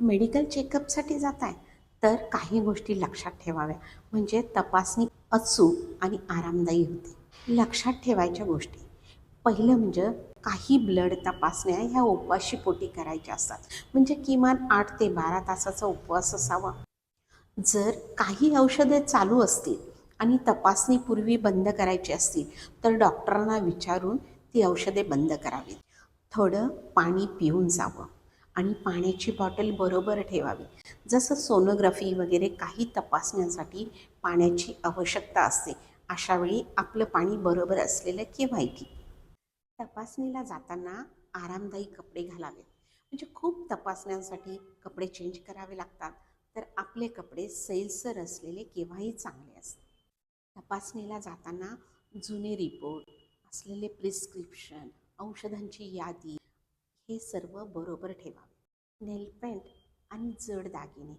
Medical चेकअपसाठी जात आहे तर काही गोष्टी लक्षात ठेवाव्या म्हणजे तपासणी अचूक आणि आरामदायी होते. लक्षात ठेवायच्या गोष्टी पहिलं म्हणजे काही ब्लड तपासण्या ह्या उपाशीपोटी करायच्या असतात, म्हणजे किमान 8 ते 12 तासाचा उपवास असावा. जर काही औषधे चालू असतील आणि तपासणीपूर्वी बंद करायची असतील तर डॉक्टरांना विचारून ती औषधे बंद करावीत. थोडं पाणी पिऊन जावं आणि पाण्याची बॉटल बरोबर ठेवावी. जसं सोनोग्राफी वगैरे काही तपासण्यांसाठी पाण्याची आवश्यकता असते, अशावेळी आपलं पाणी बरोबर असलेलं केव्हाही. तपासणीला जाताना आरामदायी कपडे घालावेत, म्हणजे खूप तपासण्यांसाठी कपडे चेंज करावे लागतात, तर आपले कपडे सैलसर असलेले केव्हाही चांगले असतात. तपासणीला जाताना जुने रिपोर्ट असलेले प्रिस्क्रिप्शन, औषधांची यादी हे सर्व बरोबर ठेवावे. नेलपेंट आणि जड दागिने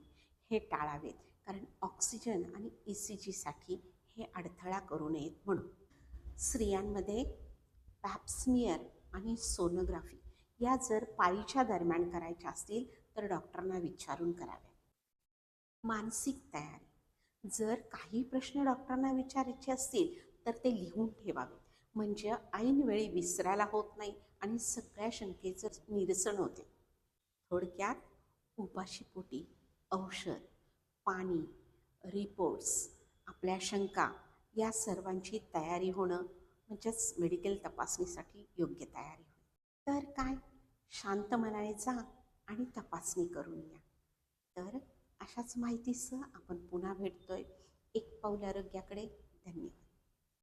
हे टाळावेत, कारण ऑक्सिजन आणि ECGसाठी हे अडथळा करू नयेत म्हणून. स्त्रियांमध्ये पॅप्समियर आणि सोनोग्राफी या जर पाळीच्या दरम्यान करायच्या असतील तर डॉक्टरांना विचारून कराव्या. मानसिक तयारी, जर काही प्रश्न डॉक्टरांना विचारायचे असतील तर ते लिहून ठेवावे, म्हणजे ऐनवेळी विसरायला होत नाही आणि सगळ्या शंकेचं निरसन होते. थोडक्यात उपाशीपोटी औषध, पाणी, रिपोर्ट्स, आपल्या शंका या सर्वांची तयारी होणं म्हणजेच मेडिकल तपासणीसाठी योग्य तयारी होय. तर काय, शांत मनाने जा आणि तपासणी करून या. तर अशाच माहितीसह आपण पुन्हा भेटतोय एक पाऊल आरोग्याकडे. धन्यवाद.